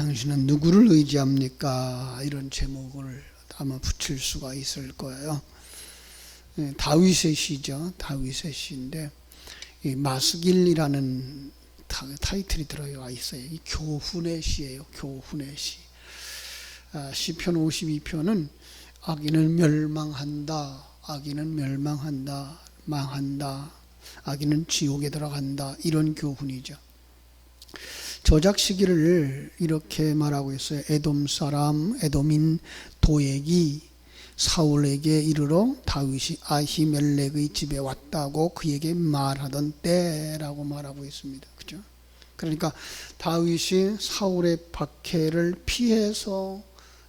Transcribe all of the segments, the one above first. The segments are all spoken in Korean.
당신은 누구를 의지합니까? 이런 제목을 아마 붙일 수가 있을 거예요. 다윗의 시죠. 다윗의 시인데 이 마스길이라는 타이틀이 들어가 있어요. 이 교훈의 시예요. 교훈의 시. 시편 52편은 악인은 멸망한다. 악인은 멸망한다. 망한다. 악인은 지옥에 들어간다. 이런 교훈이죠. 저작 시기를 이렇게 말하고 있어요. 에돔 사람, 에돔인 도액이 사울에게 이르러 다윗이 아히멜렉의 집에 왔다고 그에게 말하던 때라고 말하고 있습니다. 그죠? 그러니까 다윗이 사울의 박해를 피해서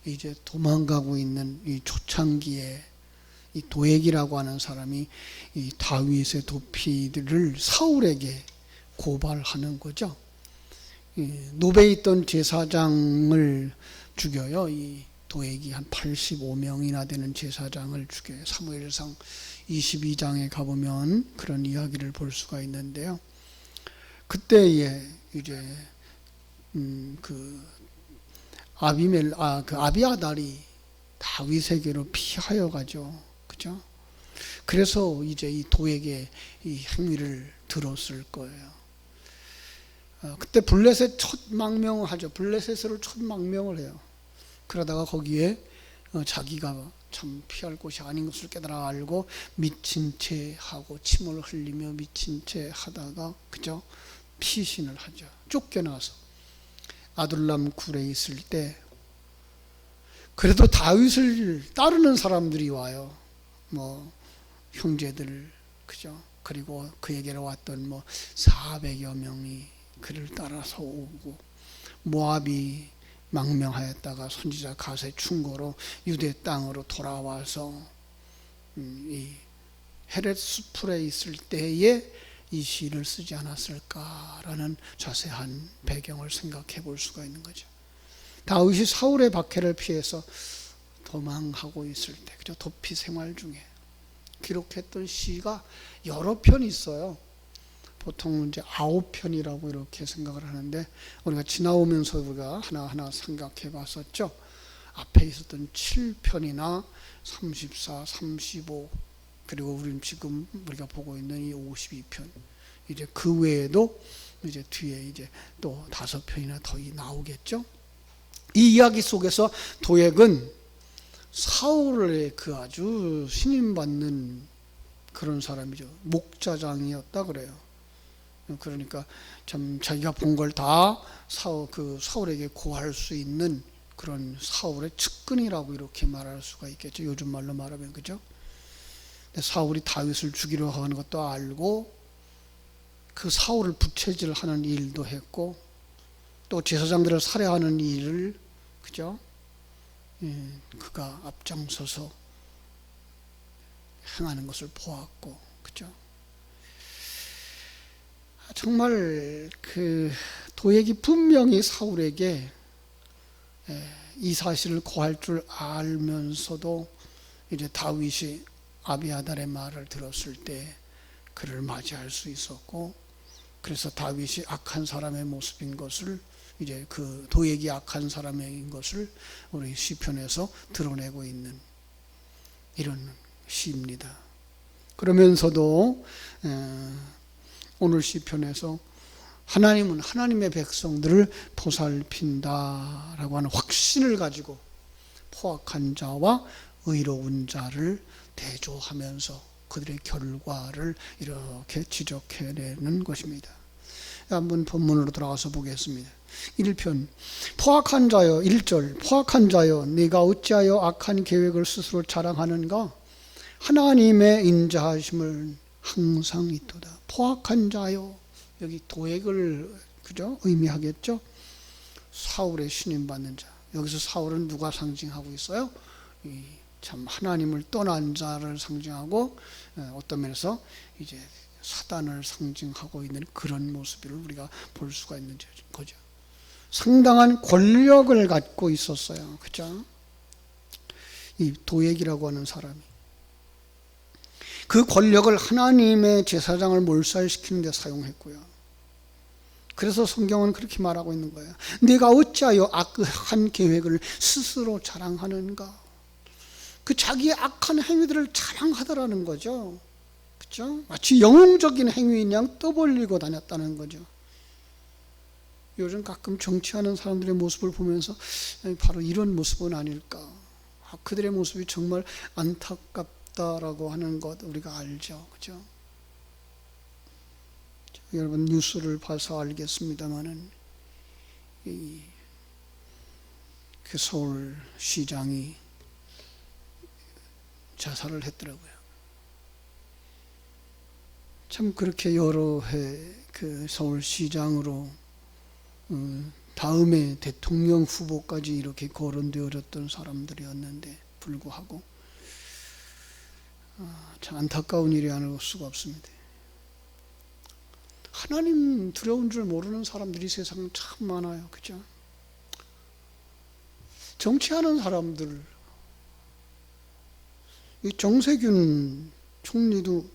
이제 도망가고 있는 이 초창기에 이 도액이라고 하는 사람이 이 다윗의 도피들을 사울에게 고발하는 거죠. 노베에 있던 제사장을 죽여요. 이 도액이 한 85명이나 되는 제사장을 죽여요. 사무엘상 22장에 가보면 그런 이야기를 볼 수가 있는데요. 그때에 이제 그 아비아달이 다윗에게로 피하여 가죠. 그죠? 그래서 이제 이 도액의 이 행위를 들었을 거예요. 그때 블레셋 첫 망명을 하죠. 블레셋으로 첫 망명을 해요. 그러다가 거기에 자기가 참 피할 곳이 아닌 것을 깨달아 알고 미친 채 하고 침을 흘리며 미친 채 하다가 그죠? 피신을 하죠. 쫓겨나서 아둘람 굴에 있을 때 그래도 다윗을 따르는 사람들이 와요. 뭐 형제들 그죠? 그리고 그에게로 왔던 뭐 400여 명이 그를 따라서 오고 모압이 망명하였다가 선지자 갓의 충고로 유대 땅으로 돌아와서 이 헤렛 수풀에 있을 때에 이 시를 쓰지 않았을까라는 자세한 배경을 생각해 볼 수가 있는 거죠. 다윗이 사울의 박해를 피해서 도망하고 있을 때, 그죠? 도피 생활 중에 기록했던 시가 여러 편이 있어요. 보통 이제 9편이라고 이렇게 생각을 하는데 우리가 지나오면서 우리가 하나하나 생각해 봤었죠. 앞에 있었던 7편이나 34, 35 그리고 우리는 지금 우리가 보고 있는 이 52편 이제 그 외에도 이제 뒤에 이제 또 5편이나 더 나오겠죠. 이 이야기 속에서 도액은 사울의 그 아주 신임받는 그런 사람이죠. 목자장이었다 그래요. 그러니까 참 자기가 본 걸 다 사울에게 고할 수 있는 그런 사울의 측근이라고 이렇게 말할 수가 있겠죠. 요즘 말로 말하면 그죠? 사울이 다윗을 죽이려 하는 것도 알고 그 사울을 부채질하는 일도 했고 또 제사장들을 살해하는 일을 그죠? 그가 앞장서서 행하는 것을 보았고 그죠? 정말 그 도액이 분명히 사울에게 이 사실을 고할 줄 알면서도 이제 다윗이 아비아달의 말을 들었을 때 그를 맞이할 수 있었고 그래서 다윗이 악한 사람의 모습인 것을 이제 그 도액이 악한 사람인 것을 우리 시편에서 드러내고 있는 이런 시입니다. 그러면서도 오늘 시편에서 하나님은 하나님의 백성들을 보살핀다라고 하는 확신을 가지고 포악한 자와 의로운 자를 대조하면서 그들의 결과를 이렇게 지적해내는 것입니다. 한번 본문으로 들어가서 보겠습니다. 1편 포악한 자여 1절 포악한 자여 네가 어찌하여 악한 계획을 스스로 자랑하는가 하나님의 인자하심을 항상 있도다. 포악한 자요. 여기 도액을 그죠? 의미하겠죠? 사울의 신임 받는 자. 여기서 사울은 누가 상징하고 있어요? 참 하나님을 떠난 자를 상징하고 어떤 면에서 이제 사단을 상징하고 있는 그런 모습을 우리가 볼 수가 있는 거죠. 상당한 권력을 갖고 있었어요. 그죠? 이 도액이라고 하는 사람이. 그 권력을 하나님의 제사장을 몰살시키는 데 사용했고요. 그래서 성경은 그렇게 말하고 있는 거예요. 내가 어찌하여 악한 계획을 스스로 자랑하는가? 그 자기의 악한 행위들을 자랑하더라는 거죠. 그렇죠? 마치 영웅적인 행위인 양 떠벌리고 다녔다는 거죠. 요즘 가끔 정치하는 사람들의 모습을 보면서 바로 이런 모습은 아닐까. 그들의 모습이 정말 안타깝다라고 하는 것 우리가 알죠. 그죠? 여러분 뉴스를 봐서 알겠습니다만은 그 서울시장이 자살을 했더라고요. 참 그렇게 여러 해 그 서울시장으로 다음에 대통령 후보까지 이렇게 거론되어졌던 사람들이었는데 불구하고 참 안타까운 일이 아닐 수가 없습니다. 하나님 두려운 줄 모르는 사람들이 세상에 참 많아요. 그죠? 정치하는 사람들, 이 정세균 총리도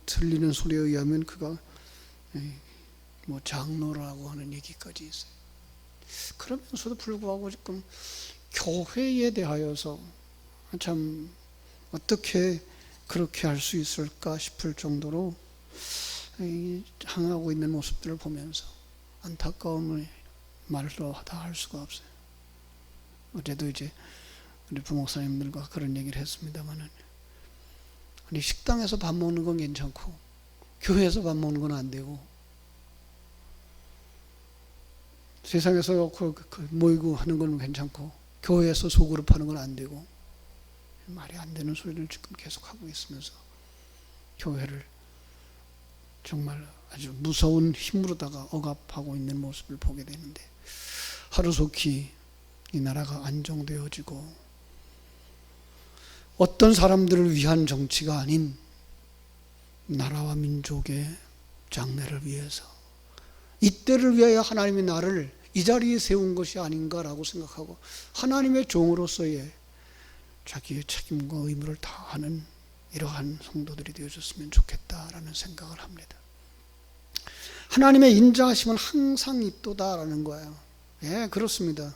들리는 소리에 의하면 그가 뭐 장로라고 하는 얘기까지 있어요. 그러면서도 불구하고 지금 교회에 대하여서 참 어떻게 그렇게 할 수 있을까 싶을 정도로 향하고 있는 모습들을 보면서 안타까움을 말로 다 할 수가 없어요. 어제도 이제 우리 부목사님들과 그런 얘기를 했습니다만은, 아니 식당에서 밥 먹는 건 괜찮고 교회에서 밥 먹는 건 안 되고, 세상에서 모이고 하는 건 괜찮고 교회에서 소그룹 하는 건 안 되고, 말이 안 되는 소리를 지금 계속 하고 있으면서 교회를 정말 아주 무서운 힘으로다가 억압하고 있는 모습을 보게 되는데, 하루속히 이 나라가 안정되어지고 어떤 사람들을 위한 정치가 아닌 나라와 민족의 장래를 위해서, 이때를 위하여 하나님이 나를 이 자리에 세운 것이 아닌가라고 생각하고 하나님의 종으로서의 자기의 책임과 의무를 다하는 이러한 성도들이 되어줬으면 좋겠다라는 생각을 합니다. 하나님의 인자하심은 항상 있도다라는 거예요. 예, 그렇습니다.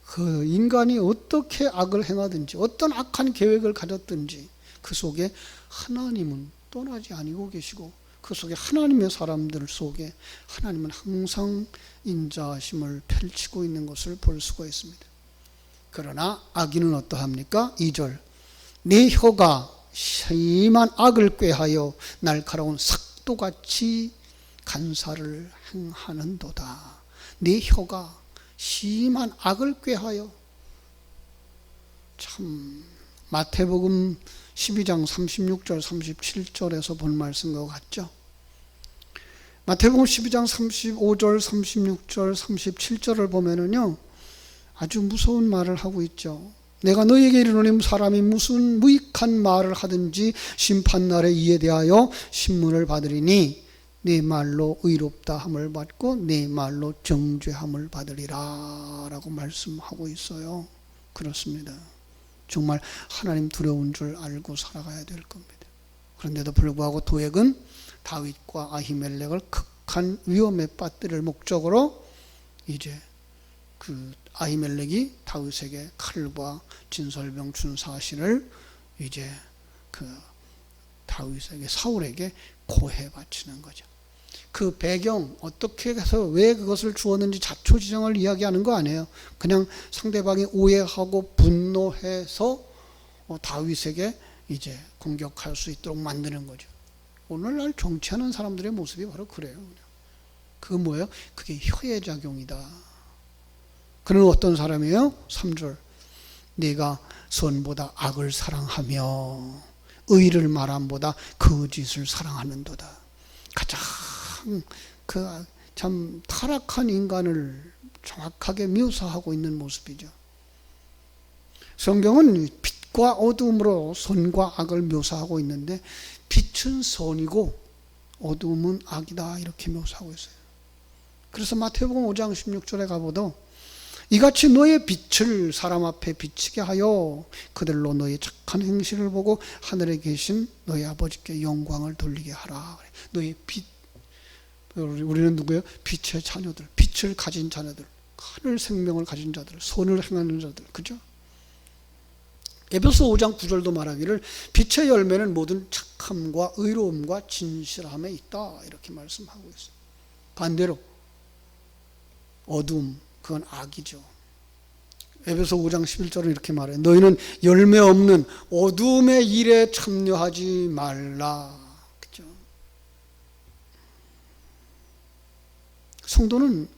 그 인간이 어떻게 악을 행하든지 어떤 악한 계획을 가졌든지 그 속에 하나님은 떠나지 아니고 계시고, 그 속에 하나님의 사람들 속에 하나님은 항상 인자하심을 펼치고 있는 것을 볼 수가 있습니다. 그러나 악인은 어떠합니까? 2절, 내 혀가 심한 악을 꾀하여 날카로운 삭도같이 간사를 행하는도다. 내 혀가 심한 악을 꾀하여. 참 마태복음 12장 36절 37절에서 본 말씀과 같죠. 마태복음 12장 35절 36절 37절을 보면은요 아주 무서운 말을 하고 있죠. 내가 너희에게 이르노니 사람이 무슨 무익한 말을 하든지 심판날에 이에 대하여 신문을 받으리니 네 말로 의롭다 함을 받고 네 말로 정죄함을 받으리라 라고 말씀하고 있어요. 그렇습니다. 정말 하나님 두려운 줄 알고 살아가야 될 겁니다. 그런데도 불구하고 도액은 다윗과 아히멜렉을 극한 위험에 빠뜨릴 목적으로 이제 그 아히멜렉이 다윗에게 칼과 진설병 준 사실을 이제 그 다윗에게 사울에게 고해 바치는 거죠. 그 배경 어떻게 해서 왜 그것을 주었는지 자초지정을 이야기하는 거 아니에요. 그냥 상대방이 오해하고 분노해서 다윗에게 이제 공격할 수 있도록 만드는 거죠. 오늘날 정치하는 사람들의 모습이 바로 그래요. 그게 뭐예요? 그게 혀의 작용이다. 그는 어떤 사람이에요? 3절, 네가 선보다 악을 사랑하며 의를 말함보다 거짓을 사랑하는도다. 가장 참 타락한 인간을 정확하게 묘사하고 있는 모습이죠. 성경은 빛과 어두움으로 선과 악을 묘사하고 있는데, 빛은 선이고 어두움은 악이다 이렇게 묘사하고 있어요. 그래서 마태복음 5장 16절에 가보도 이같이 너의 빛을 사람 앞에 비치게 하여 그들로 너의 착한 행실을 보고 하늘에 계신 너의 아버지께 영광을 돌리게 하라. 너의 빛, 우리는 누구예요? 빛의 자녀들, 빛을 가진 자녀들, 하늘 생명을 가진 자들, 선을 행하는 자들, 그죠? 에베소 5장 9절도 말하기를 빛의 열매는 모든 착함과 의로움과 진실함에 있다, 이렇게 말씀하고 있어요. 반대로 어둠, 그건 악이죠. 에베소 5장 11절은 이렇게 말해요. 너희는 열매 없는 어둠의 일에 참여하지 말라. 그죠? 성도는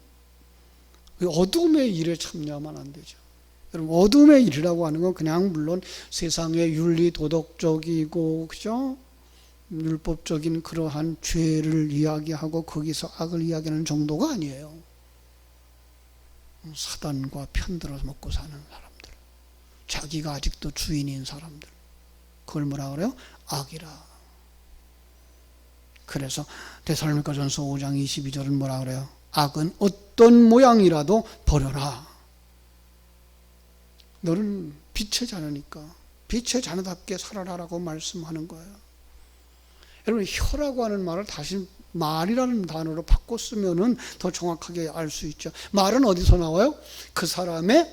어둠의 일에 참여하면 안 되죠. 여러분, 어둠의 일이라고 하는 건 그냥 물론 세상의 윤리 도덕적이고, 그죠? 율법적인 그러한 죄를 이야기하고 거기서 악을 이야기하는 정도가 아니에요. 사단과 편들어서 먹고 사는 사람들, 자기가 아직도 주인인 사람들, 그걸 뭐라 그래요? 악이라. 그래서 데살로니가전서 5장 22절은 뭐라 그래요? 악은 어떤 모양이라도 버려라. 너는 빛의 자녀니까 빛의 자녀답게 살아라라고 말씀하는 거예요. 여러분, 혀라고 하는 말을 다시 말이라는 단어로 바꿔 쓰면은 더 정확하게 알 수 있죠. 말은 어디서 나와요? 그 사람의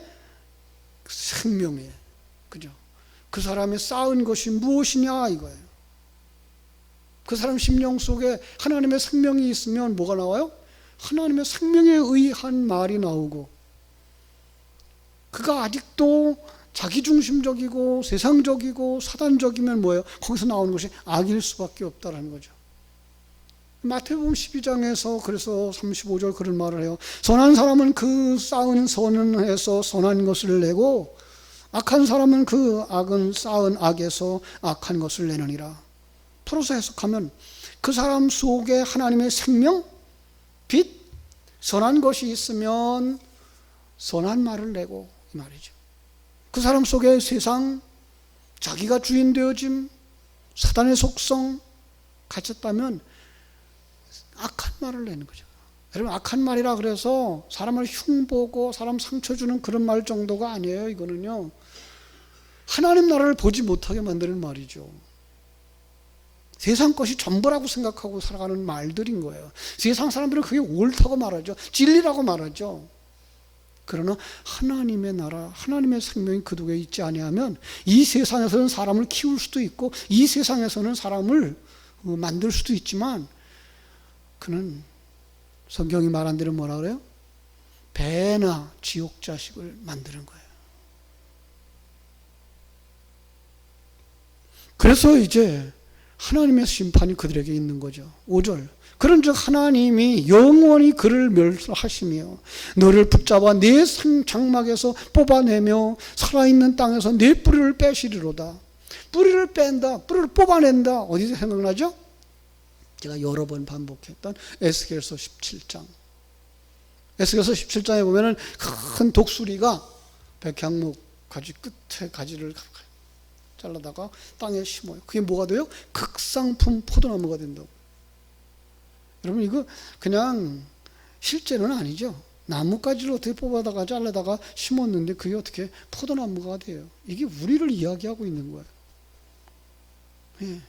생명이에요. 그죠? 그 사람이 쌓은 것이 무엇이냐 이거예요. 그 사람 심령 속에 하나님의 생명이 있으면 뭐가 나와요? 하나님의 생명에 의한 말이 나오고, 그가 아직도 자기중심적이고 세상적이고 사단적이면 뭐예요? 거기서 나오는 것이 악일 수밖에 없다라는 거죠. 마태복음 12장에서 그래서 35절 그런 말을 해요. 선한 사람은 그 쌓은 선을 해서 선한 것을 내고, 악한 사람은 그 악은 쌓은 악에서 악한 것을 내느니라. 풀어서 해석하면 그 사람 속에 하나님의 생명, 빛, 선한 것이 있으면 선한 말을 내고, 이 말이죠. 그 사람 속에 세상, 자기가 주인 되어짐, 사단의 속성 갇혔다면 악한 말을 내는 거죠. 여러분, 악한 말이라 그래서 사람을 흉보고 사람 상처 주는 그런 말 정도가 아니에요. 이거는요, 하나님 나라를 보지 못하게 만드는 말이죠. 세상 것이 전부라고 생각하고 살아가는 말들인 거예요. 세상 사람들은 그게 옳다고 말하죠. 진리라고 말하죠. 그러나 하나님의 나라, 하나님의 생명이 그 속에 있지 아니하면 이 세상에서는 사람을 키울 수도 있고 이 세상에서는 사람을 만들 수도 있지만, 그는 성경이 말한 대로 뭐라 그래요? 배나 지옥 자식을 만드는 거예요. 그래서 이제 하나님의 심판이 그들에게 있는 거죠. 5절. 그런즉 하나님이 영원히 그를 멸하시며 너를 붙잡아 네 장막에서 뽑아내며 살아있는 땅에서 네 뿌리를 빼시리로다. 뿌리를 뺀다, 뿌리를 뽑아낸다. 어디서 생각나죠? 제가 여러 번 반복했던 에스겔서 17장. 에스겔서 17장에 보면은 큰 독수리가 백향목 가지 끝에 가지를 잘라다가 땅에 심어요. 그게 뭐가 돼요? 극상품 포도나무가 된다고. 여러분, 이거 그냥 실제는 아니죠. 나뭇가지를 어떻게 뽑아다가 잘라다가 심었는데 그게 어떻게 포도나무가 돼요? 이게 우리를 이야기하고 있는 거예요. 예.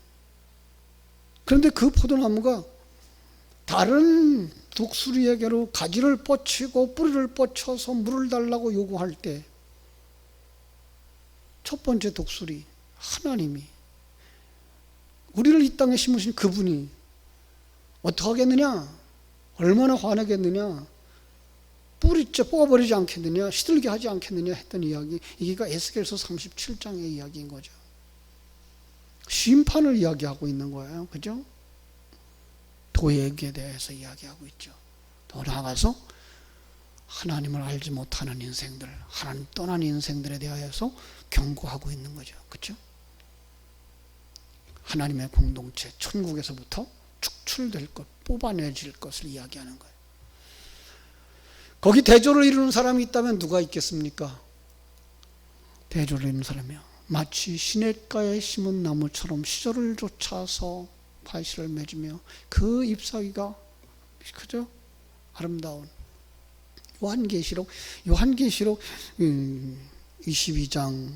그런데 그 포도나무가 다른 독수리에게로 가지를 뻗치고 뿌리를 뻗쳐서 물을 달라고 요구할 때, 첫 번째 독수리 하나님이, 우리를 이 땅에 심으신 그분이 어떻게 하겠느냐? 얼마나 화내겠느냐? 뿌리째 뽑아버리지 않겠느냐? 시들게 하지 않겠느냐? 했던 이야기, 이게 에스겔서 37장의 이야기인 거죠. 심판을 이야기하고 있는 거예요. 그죠? 도액에 대해서 이야기하고 있죠. 더 나아가서 하나님을 알지 못하는 인생들, 하나님 떠난 인생들에 대하여서 경고하고 있는 거죠. 그죠? 하나님의 공동체, 천국에서부터 축출될 것, 뽑아내질 것을 이야기하는 거예요. 거기 대조를 이루는 사람이 있다면 누가 있겠습니까? 대조를 이루는 사람이요. 마치 시냇가에 심은 나무처럼 시절을 쫓아서 파이시를 맺으며 그 잎사귀가, 그죠? 아름다운 요한계시록 22장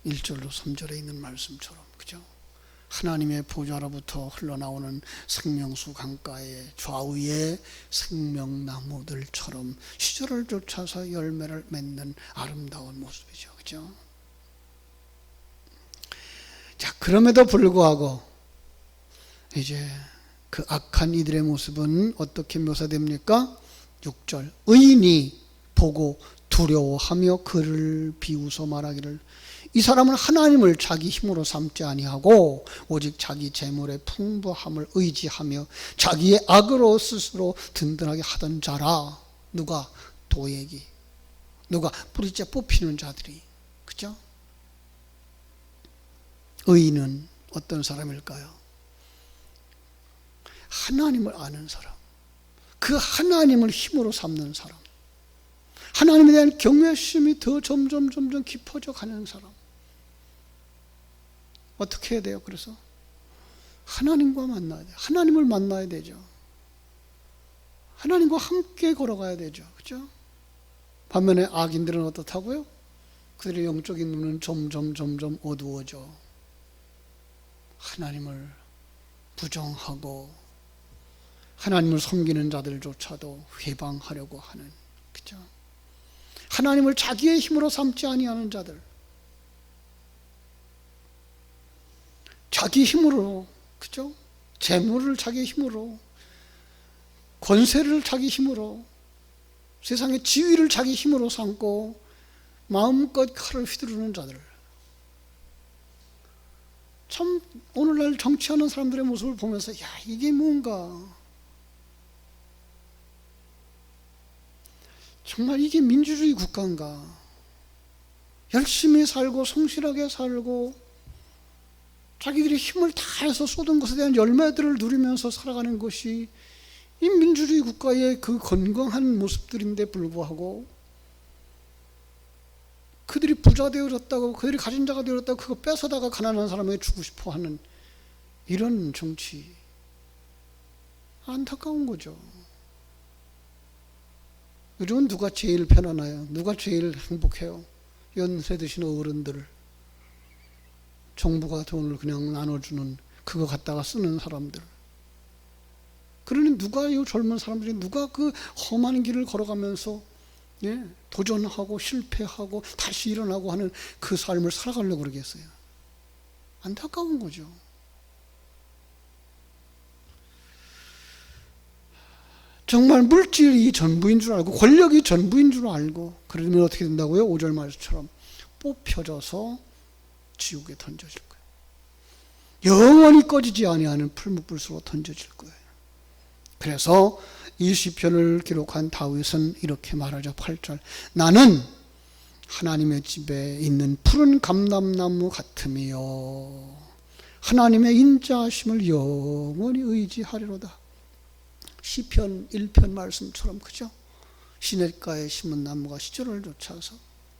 1절로 3절에 있는 말씀처럼, 그죠? 하나님의 보좌로부터 흘러나오는 생명수 강가의 좌우에 생명나무들처럼 시절을 쫓아서 열매를 맺는 아름다운 모습이죠. 그죠? 자, 그럼에도 불구하고 이제 그 악한 이들의 모습은 어떻게 묘사됩니까? 6절. 의인이 보고 두려워하며 그를 비웃어 말하기를, 이 사람은 하나님을 자기 힘으로 삼지 아니하고 오직 자기 재물의 풍부함을 의지하며 자기의 악으로 스스로 든든하게 하던 자라. 누가? 도액이. 누가? 뿌리째 뽑히는 자들이. 그죠? 의인은 어떤 사람일까요? 하나님을 아는 사람. 그 하나님을 힘으로 삼는 사람. 하나님에 대한 경외심이 더 점점 깊어져 가는 사람. 어떻게 해야 돼요? 그래서 하나님과 만나야 돼요. 하나님을 만나야 되죠. 하나님과 함께 걸어가야 되죠. 그죠? 반면에 악인들은 어떻다고요? 그들의 영적인 눈은 점점 어두워져 하나님을 부정하고 하나님을 섬기는 자들조차도 회방하려고 하는, 그죠? 하나님을 자기의 힘으로 삼지 아니하는 자들, 자기 힘으로, 그죠? 재물을 자기 힘으로, 권세를 자기 힘으로, 세상의 지위를 자기 힘으로 삼고 마음껏 칼을 휘두르는 자들. 참 오늘날 정치하는 사람들의 모습을 보면서 야, 이게 뭔가, 정말 이게 민주주의 국가인가? 열심히 살고 성실하게 살고 자기들이 힘을 다해서 쏟은 것에 대한 열매들을 누리면서 살아가는 것이 이 민주주의 국가의 그 건강한 모습들인데 불구하고 그들이 부자 되어졌다고, 그들이 가진 자가 되어졌다고 그거 뺏어다가 가난한 사람에게 주고 싶어하는 이런 정치, 안타까운 거죠. 요즘은 누가 제일 편안해요? 누가 제일 행복해요? 연세 드신 어른들, 정부가 돈을 그냥 나눠주는 그거 갖다가 쓰는 사람들. 그러니 누가, 이 젊은 사람들이 누가 그 험한 길을 걸어가면서 도전하고 실패하고 다시 일어나고 하는 그 삶을 살아가려고 그러겠어요? 안타까운 거죠. 정말 물질이 전부인 줄 알고 권력이 전부인 줄 알고 그러면 어떻게 된다고요? 5절 말씀처럼 뽑혀져서 지옥에 던져질 거예요. 영원히 꺼지지 아니하는 풀무불수로 던져질 거예요. 그래서 이 시편을 기록한 다윗은 이렇게 말하죠. 8절. 나는 하나님의 집에 있는 푸른 감람나무 같으며 하나님의 인자하심을 영원히 의지하리로다. 시편 1편 말씀처럼, 그죠? 시냇가에 심은 나무가 시절을 쫓아서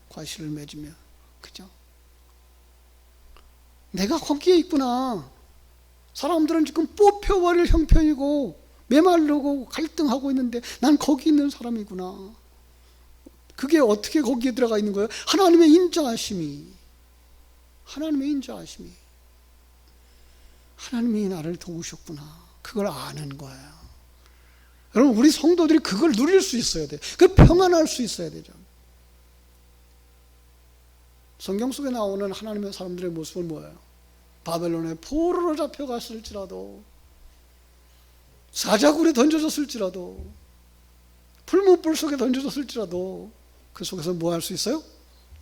과실을 맺으며, 그죠? 내가 거기에 있구나. 사람들은 지금 뽑혀버릴 형편이고 메마르고 갈등하고 있는데 난 거기 있는 사람이구나. 그게 어떻게 거기에 들어가 있는 거예요? 하나님의 인자하심이. 하나님의 인자하심이. 하나님이 나를 도우셨구나. 그걸 아는 거예요. 여러분, 우리 성도들이 그걸 누릴 수 있어야 돼요. 그 평안할 수 있어야 되죠. 성경 속에 나오는 하나님의 사람들의 모습은 뭐예요? 바벨론에 포로로 잡혀갔을지라도, 사자굴에 던져졌을지라도, 풀무불 속에 던져졌을지라도 그 속에서 뭐 할 수 있어요?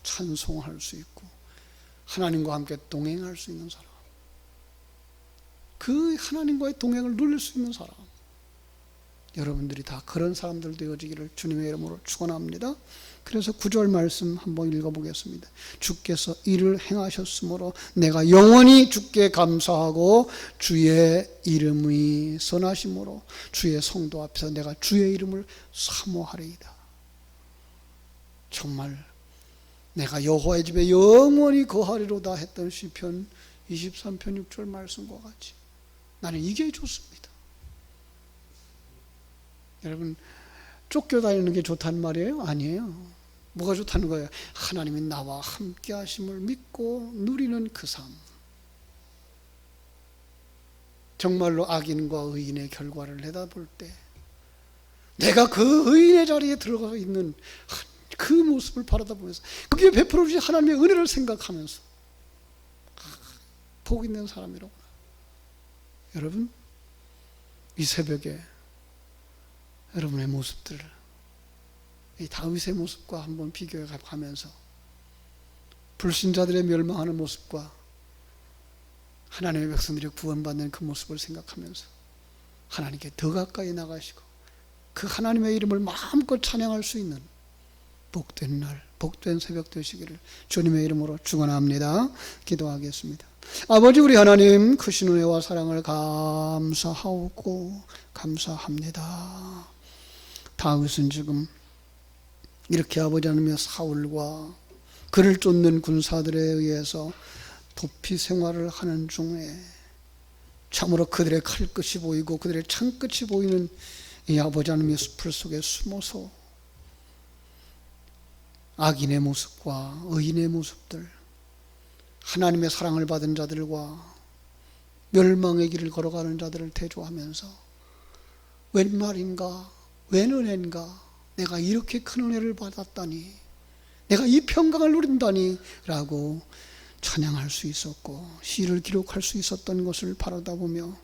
찬송할 수 있고 하나님과 함께 동행할 수 있는 사람, 그 하나님과의 동행을 누릴 수 있는 사람, 여러분들이 다 그런 사람들 되어지기를 주님의 이름으로 축원합니다. 그래서 9절 말씀 한번 읽어보겠습니다. 주께서 이를 행하셨으므로 내가 영원히 주께 감사하고 주의 이름이 선하심으로 주의 성도 앞에서 내가 주의 이름을 사모하리이다. 정말 내가 여호와의 집에 영원히 거하리로다 했던 시편 23편 6절 말씀과 같이 나는 이게 좋습니다. 여러분, 쫓겨다니는 게 좋다는 말이에요? 아니에요. 뭐가 좋다는 거예요? 하나님이 나와 함께 하심을 믿고 누리는 그 삶. 정말로 악인과 의인의 결과를 내다볼 때 내가 그 의인의 자리에 들어가 있는 그 모습을 바라다보면서 그게 베풀어주신 하나님의 은혜를 생각하면서 복 있는 사람이라구나. 여러분, 이 새벽에 여러분의 모습들을 이 다윗의 모습과 한번 비교해 가면서 불신자들의 멸망하는 모습과 하나님의 백성들이 구원받는 그 모습을 생각하면서 하나님께 더 가까이 나가시고 그 하나님의 이름을 마음껏 찬양할 수 있는 복된 날, 복된 새벽 되시기를 주님의 이름으로 축원합니다. 기도하겠습니다. 아버지, 우리 하나님 크신 은혜와 사랑을 감사하고 감사합니다. 다윗은 지금 이렇게 아버지 하나님의 사울과 그를 쫓는 군사들에 의해서 도피 생활을 하는 중에 참으로 그들의 칼끝이 보이고 그들의 창끝이 보이는 이 아버지 하나님의 숲을 속에 숨어서 악인의 모습과 의인의 모습들, 하나님의 사랑을 받은 자들과 멸망의 길을 걸어가는 자들을 대조하면서 웬 말인가, 웬 은혜인가, 내가 이렇게 큰 은혜를 받았다니, 내가 이 평강을 누린다니 라고 찬양할 수 있었고 시를 기록할 수 있었던 것을 바라다보며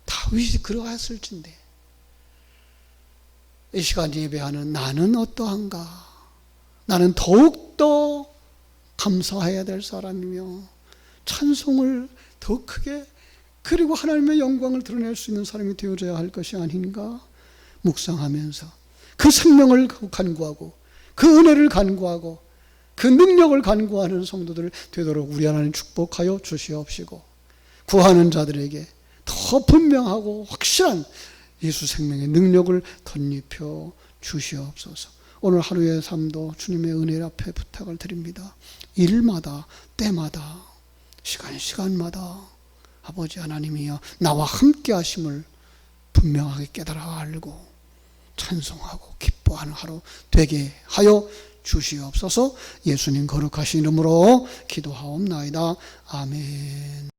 다윗이 그러했을진데 이 시간 예배하는 나는 어떠한가? 나는 더욱더 감사해야 될 사람이며 찬송을 더 크게 그리고 하나님의 영광을 드러낼 수 있는 사람이 되어져야 할 것이 아닌가 묵상하면서 그 생명을 간구하고 그 은혜를 간구하고 그 능력을 간구하는 성도들 되도록 우리 하나님 축복하여 주시옵시고 구하는 자들에게 더 분명하고 확실한 예수 생명의 능력을 덧입혀 주시옵소서. 오늘 하루의 삶도 주님의 은혜 앞에 부탁을 드립니다. 일마다 때마다 시간마다 아버지 하나님이여 나와 함께 하심을 분명하게 깨달아 알고 찬송하고 기뻐하는 하루 되게 하여 주시옵소서. 예수님 거룩하신 이름으로 기도하옵나이다. 아멘.